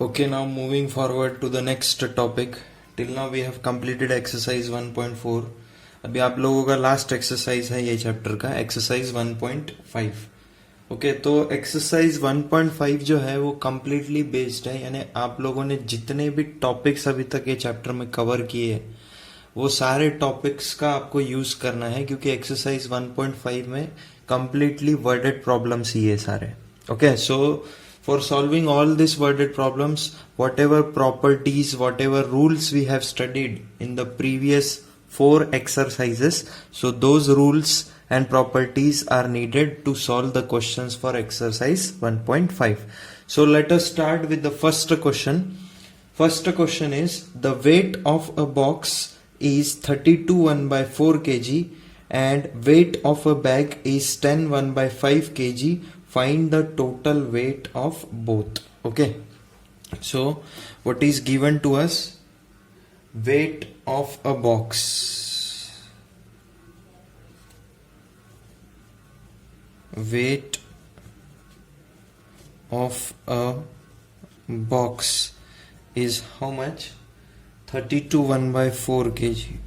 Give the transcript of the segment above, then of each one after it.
Okay, now moving forward to the next topic. Till now we have completed exercise 1.4. अभी आप लोगों का last exercise है ये चैप्टर का एक्सरसाइज 1.5. ओके, तो एक्सरसाइज 1.5 जो है वो कम्प्लीटली बेस्ड है, यानी आप लोगों ने जितने भी टॉपिक्स अभी तक ये चैप्टर में कवर किए हैं वो सारे टॉपिक्स का आपको यूज करना है, क्योंकि एक्सरसाइज 1.5 में कम्प्लीटली वर्डेड प्रॉब्लम्स ही है सारे. Okay, so for solving all these worded problems, whatever properties, whatever rules we have studied in the previous 4 exercises, so those rules and properties are needed to solve the questions for exercise 1.5. So let us start with the first question. First question is, the weight of a box is 32 1 by 4 kg and weight of a bag is 10 1 by 5 kg. Find the total weight of both. Okay, so what is given to us? Weight of a box. Weight of a box is how much? 32 1 by 4 kg.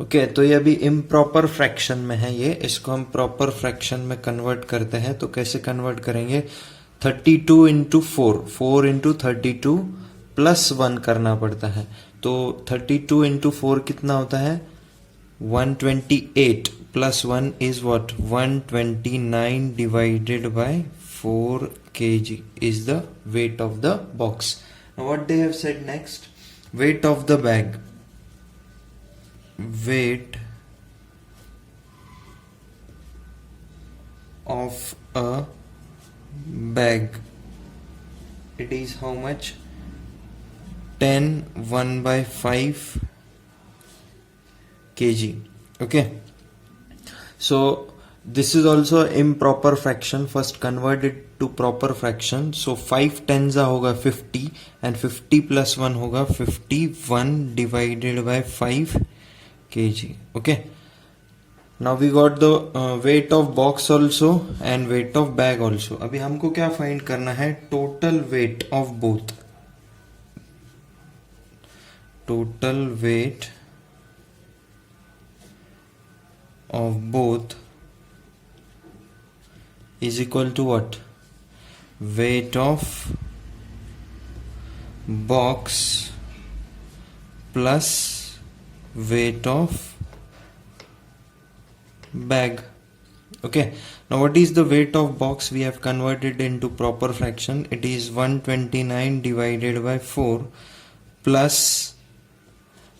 Okay, तो ये अभी improper fraction में है, ये इसको हम proper fraction में convert करते हैं. तो कैसे कन्वर्ट करेंगे? 32 इंटू 4 इंटू 32 प्लस 1 करना पड़ता है. तो 32 इंटू 4 कितना होता है? 128 plus 1 is what? 129 divided by 4 kg is the weight of the box. What they have said next? Weight of the bag. Weight of a bag, it is how much? 10 1 by 5 kg. Okay, so this is also improper fraction. First convert it to proper fraction. So 5 tens होगा 50 and 50 plus 1 होगा 51 divided by 5 kg. Okay, now we got the weight of box also and weight of bag also. अभी हमको क्या find करना है? Total weight of both. Total weight of both is equal to what? Weight of box plus weight of bag. Okay, now what is the weight of box? We have converted into proper fraction. It is 129 divided by 4 plus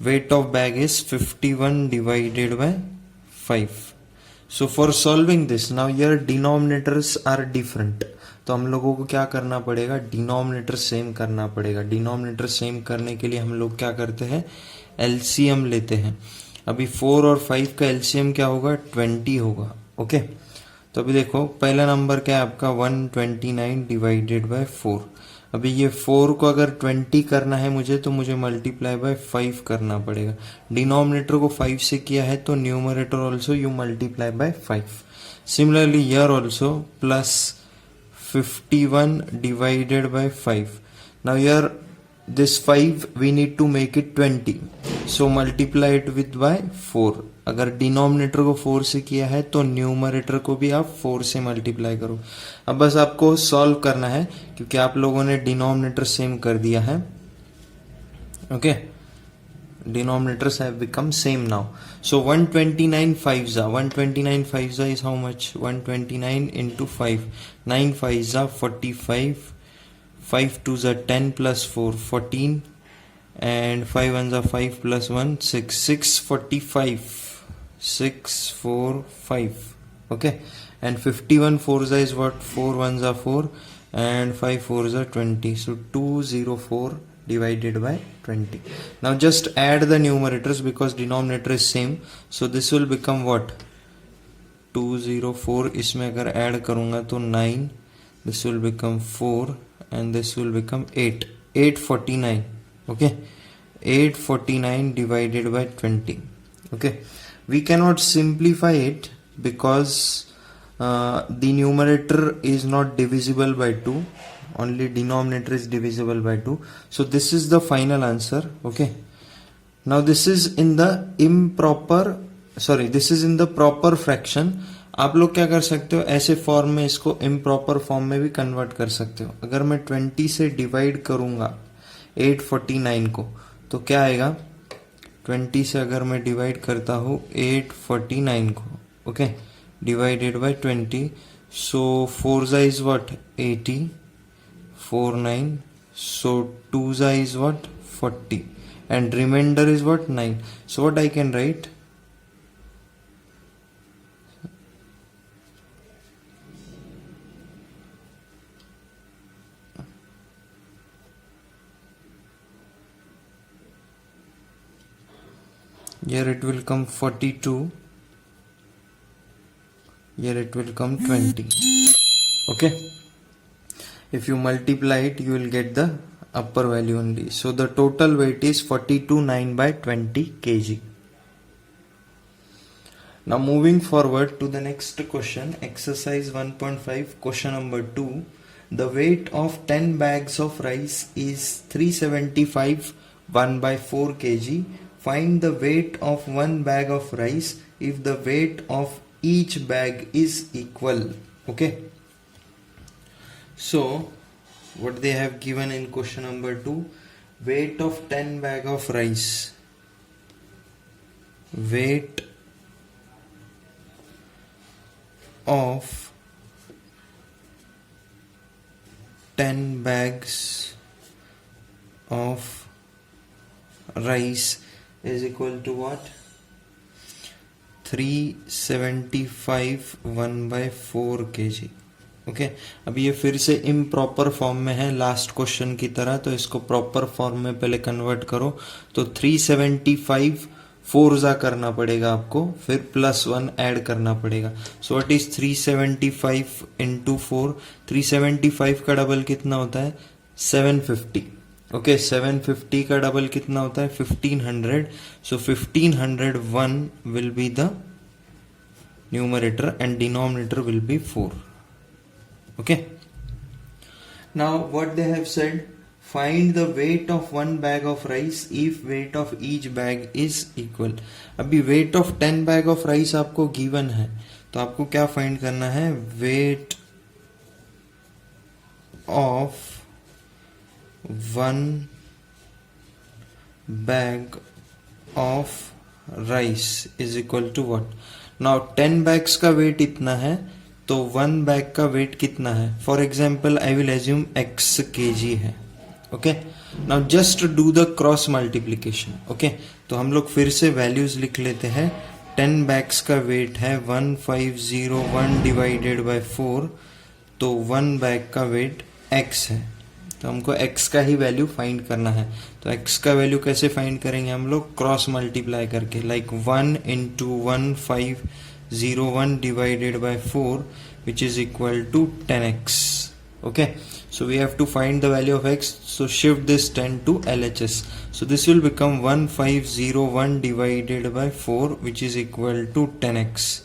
weight of bag is 51 divided by 5. So for solving this, now here denominators are different. तो हम लोगों को क्या करना पड़ेगा? Denominator same करना पड़ेगा. Denominator same करने के लिए हम लोग क्या करते हैं? एलसीएम लेते हैं. अभी 4 और 5 का एलसीएम क्या होगा? 20 होगा. ओके, तो अभी देखो पहला नंबर क्या है आपका? 129 डिवाइडेड बाय 4. अभी ये 4 को अगर 20 करना है मुझे, तो मुझे मल्टीप्लाई बाय 5 करना पड़ेगा. डिनोमिनेटर को 5 से किया है तो numerator also you multiply by 5. Similarly here also plus 51 divided by 5. Now here this 5 we need to make it 20, so multiply it with by 4. अगर डिनोमिनेटर को 4 से किया है तो न्यूमरेटर को भी आप 4 से मल्टीप्लाई करो. अब बस आपको सॉल्व करना है, क्योंकि आप लोगों ने डिनोमिनेटर सेम कर दिया है. Okay, denominators have become same now. So 129 5s, 129 5s is how much? 129 into 5, 9 5s are 45, 5 2s are 10 plus 4 14, and 5 1s are 5 plus 1 6, 645, 645. Okay, and 51 4s is what? 4 1s are 4 and 5 4s are 20, so 204 divided by 20. Now just add the numerators because denominator is same, so this will become what? 204. इसमें अगर add करूँगा तो 9, this will become 4 and this will become 8, 849. Okay, 849 divided by 20. Okay, we cannot simplify it because the numerator is not divisible by 2, only denominator is divisible by 2. So this is the final answer. Okay, now this is in the proper fraction. आप लोग क्या कर सकते हो, ऐसे form में इसको improper form में भी कन्वर्ट कर सकते हो. अगर मैं 20 से डिवाइड करूंगा 849 को तो क्या आएगा, 20 से अगर मैं डिवाइड करता हूँ 849 को, ओके, डिवाइडेड बाय 20, सो 4 जा is what 80, 49, so 2 za is what 40 and remainder is what 9. So what I can write, here it will come 42, here it will come 20. Okay, if you multiply it you will get the upper value only. So the total weight is 42.9 by 20 kg. Now moving forward to the next question, exercise 1.5, question number 2. The weight of 10 bags of rice is 375 1 by 4 kg. Find the weight of one bag of rice if the weight of each bag is equal. Okay, so what they have given in question number 2, weight of 10 bag of rice, weight of 10 bags of rice is equal to what, 375 1 by 4 kg. Okay, अब ये फिर से improper form में है last question की तरह, तो इसको प्रॉपर फॉर्म में पहले कन्वर्ट करो. तो 375 4 जा करना पड़ेगा आपको, फिर +1 ऐड करना पड़ेगा. सो व्हाट इज 375 इंटू 4, 375 का डबल कितना होता है 750. ओके, 750 का डबल कितना होता है 1500. सो 1501 will be the numerator and denominator will be 4. Okay, now what they have said, find the weight of one bag of rice if weight of each bag is equal. अभी weight of 10 bag of rice आपको given है, तो आपको क्या find करना है, weight of one bag of rice is equal to what. Now 10 bags का weight इतना है, तो 1 बैग का वेट कितना है. For example I will assume x kg है. Okay, now just do the cross multiplication. Okay, तो हम लोग फिर से वैल्यूज लिख लेते हैं. 10 बैग्स का वेट है 1501 डिवाइडेड बाय 4, तो 1 बैग का वेट x है, तो हमको x का ही वैल्यू फाइंड करना है. तो x का वैल्यू कैसे फाइंड करेंगे हम लोग, क्रॉस मल्टीप्लाई करके, like 1 into 1501 divided by 4 which is equal to 10x. Okay, so we have to find the value of x, so shift this 10 to LHS. So this will become 1501 divided by 4 which is equal to 10x.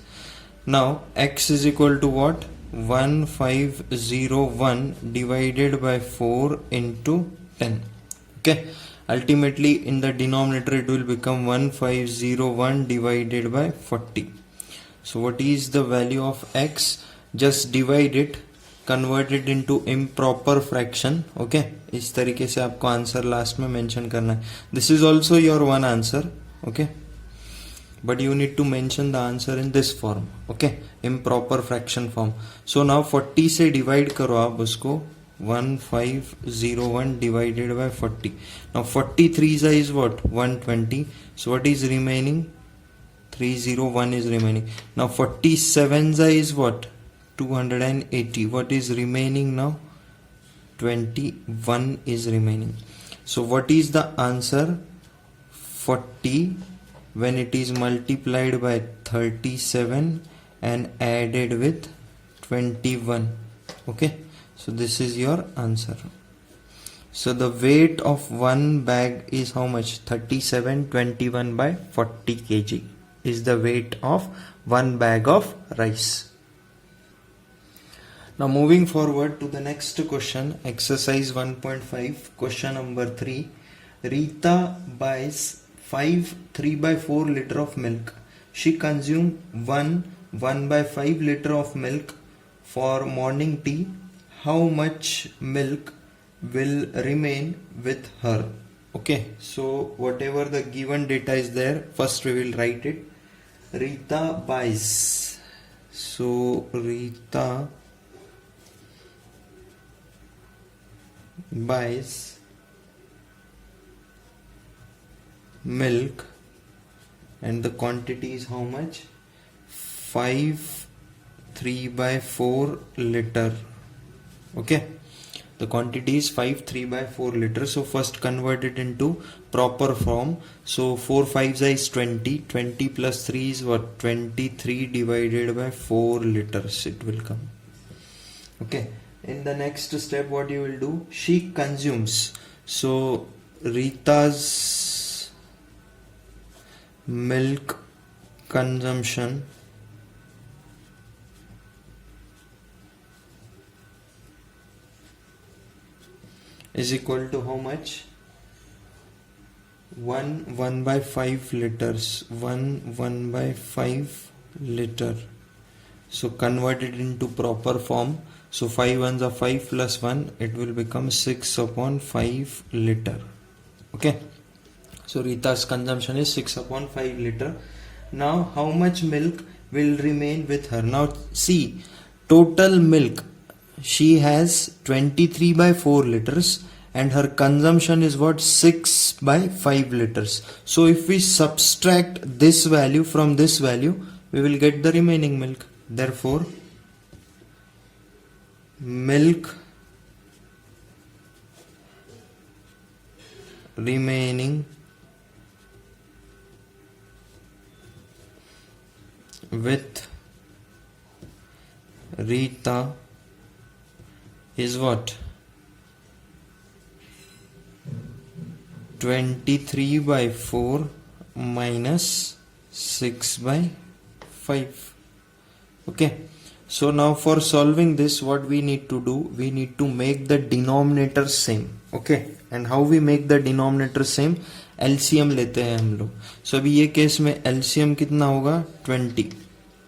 Now x is equal to what, 1501 divided by 4 into 10. Okay, ultimately in the denominator it will become 1501 divided by 40. So what is the value of x, just divide it, convert it into improper fraction. Okay, इस तरीके से आपको answer last में mention करना है. This is also your one answer. Okay, but you need to mention the answer in this form. Okay, improper fraction form. So now 40 से divide करो आप उसको, 1501 divided by 40. Now 43 is what, 120. So what is remaining, 301 is remaining. Now 47 is what, 280. What is remaining now, 21 is remaining. So what is the answer, 40 when it is multiplied by 37 and added with 21. Okay, so this is your answer. So the weight of one bag is how much, 3721 by 40 kg is the weight of one bag of rice. Now moving forward to the next question, exercise 1.5, question number 3. Rita buys 5 3 by 4 liter of milk. She consumes 1 by 5 liter of milk for morning tea. How much milk will remain with her? Okay, so whatever the given data is there, first we will write it. Rita buys. So Rita buys milk and the quantity is how much? 5 3 by 4 liter. Okay, the quantity is 5 3 by 4 liter. So first convert it into proper form. So 4 5s is 20, 20 plus 3 is what? 23 divided by 4 liters it will come. Okay, in the next step what you will do, she consumes. So Rita's milk consumption is equal to how much? 1 by 5 liters. 1 by 5 liter. So convert it into proper form. So 5 ones are 5 plus 1, it will become 6 upon 5 liter. Okay, so Rita's consumption is 6 upon 5 liter. Now how much milk will remain with her? Now see, total milk, she has 23 by 4 liters and her consumption is what? 6 by 5 liters. So if we subtract this value from this value, we will get the remaining milk. Therefore milk remaining with Rita is what? 23 by 4 minus 6 by 5. Okay, so now for solving this, what we need to do, we need to make the denominator same. Okay, and how we make the denominator same? LCM लेते हैं हम लोग. So अभी ये case में LCM कितना होगा? 20.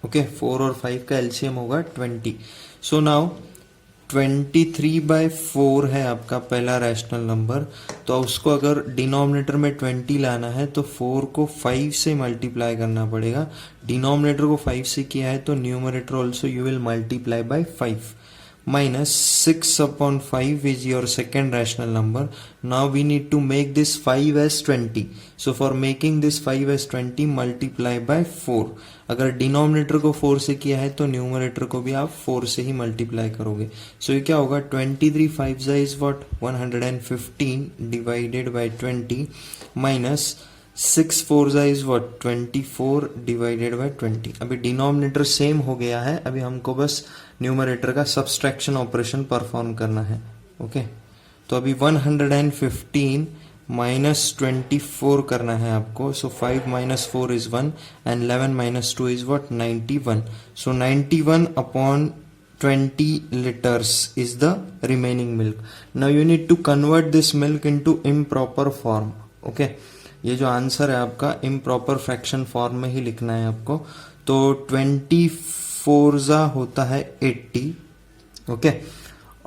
Okay, 4 और 5 का LCM होगा 20. So now 23 by 4 है आपका पहला रैशनल नंबर, तो उसको अगर डिनोमिनेटर में 20 लाना है तो 4 को 5 से मल्टीप्लाई करना पड़ेगा. डिनोमिनेटर को 5 से किया है तो numerator also you will multiply by 5. minus 6 upon 5 is your second rational number. Now we need to make this 5 as 20. So for making this 5 as 20, multiply by 4. अगर डिनोमिनेटर को 4 से किया है तो न्यूमरेटर को भी आप 4 से ही मल्टीप्लाई करोगे. सो ये क्या होगा? 23 5 is what? 115 divided by 20 minus 6 4 is what? 24 divided by 20. अभी डिनोमिनेटर सेम हो गया है, अभी हमको बस न्यूमरेटर का सब्सट्रैक्शन ऑपरेशन परफॉर्म करना है. ओके, तो अभी 115 माइनस 24 करना है आपको. सो 5 minus 4 is 1 and 11 minus 2 is what? 91. So 91 upon 20 liters is the remaining milk. Now you need to convert this milk into improper form. Okay, ये जो आंसर है आपका इम्प्रॉपर फ्रैक्शन फॉर्म में ही लिखना है आपको. तो 24 होता है 80. ओके,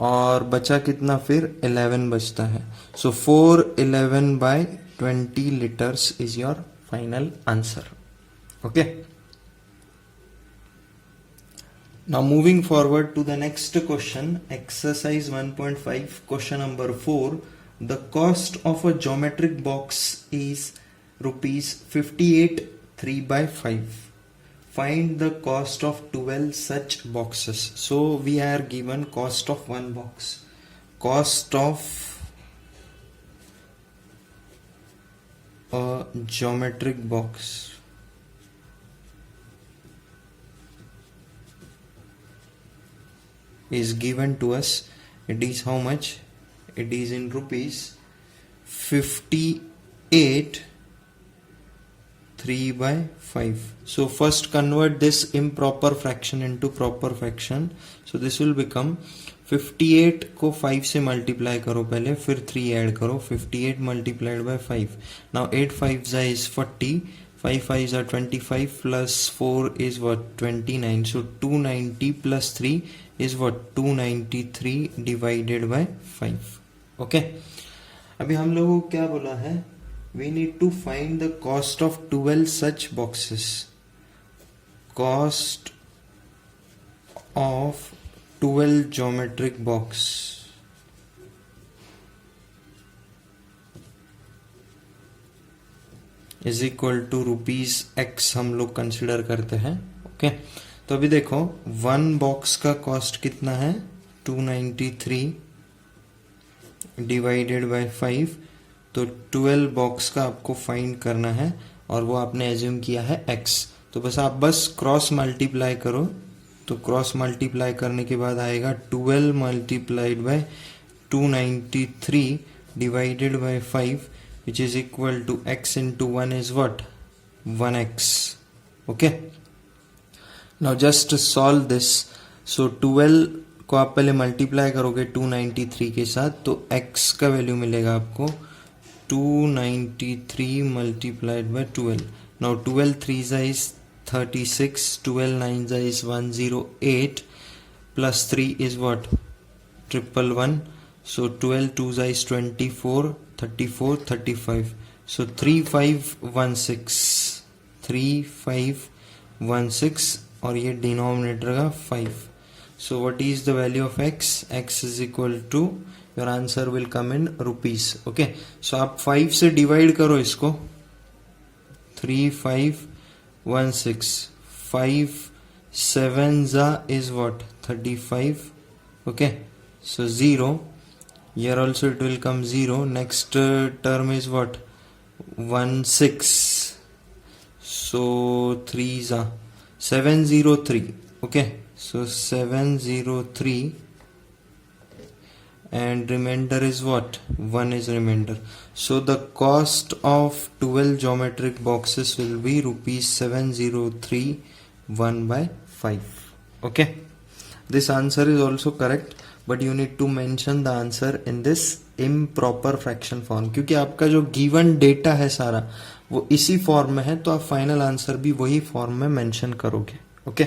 और बचा कितना फिर? 11 बचता है. सो 411 by 20 liters is your final answer. Okay, now moving forward to the next question, exercise 1.5, question number 4. The cost of a geometric box is rupees 58 3 by 5. Find the cost of 12 such boxes. So we are given cost of one box. Cost of a geometric box is given to us. It is how much? It is in rupees 58 3/5. So first convert this improper fraction into proper fraction. So this will become 58 को 5 से multiply करो पहले, फिर 3 add करो. 58 multiplied by 5. Now 8 5s is 40, 5 5s are 25 plus 4 is what, 29. So 290 plus 3 is what, 293 divided by 5. Okay. अभी हम लोगों को क्या बोला है, we need to find the cost of 12 such boxes. Cost of 12 geometric box is equal to rupees x हम लोग consider करते हैं. ओके, तो अभी देखो 1 बॉक्स का कॉस्ट कितना है, 293 डिवाइडेड बाय 5. तो 12 बॉक्स का आपको फाइंड करना है और वो आपने एज्यूम किया है x. तो बस क्रॉस मल्टीप्लाई करो. तो क्रॉस मल्टीप्लाई करने के बाद आएगा 12 multiplied by 293 divided by 5 which is equal to x into 1 is what, 1x. Okay, now just solve this. So 12 को आप पहले मल्टीप्लाई करोगे 293 के साथ, तो x का वैल्यू मिलेगा आपको 293 multiplied by 12. now 12 3s is 36, 12 9s is 108 plus 3 is what, 111. So 12 2s is 24, 34, 35. So 3516, 3516 और ये डिनोमिनेटर का 5. So what is the value of x? x is equal to, your answer will come in rupees. Okay, so आप 5 से divide करो इसको, 3516, 5 7s is what, 35. Okay, so 0. Here also it will come 0. Next term is what, 16. So 3s are 703. Okay, so 703 and remainder is what, 1 is remainder. So the cost of 12 geometric boxes will be rupees 703 1/5. Okay, this answer is also correct, but you need to mention the answer in this improper fraction form, क्योंकि आपका जो given data है सारा वो इसी form में है, तो आप फाइनल आंसर भी वही फॉर्म में मेंशन करोगे. ओके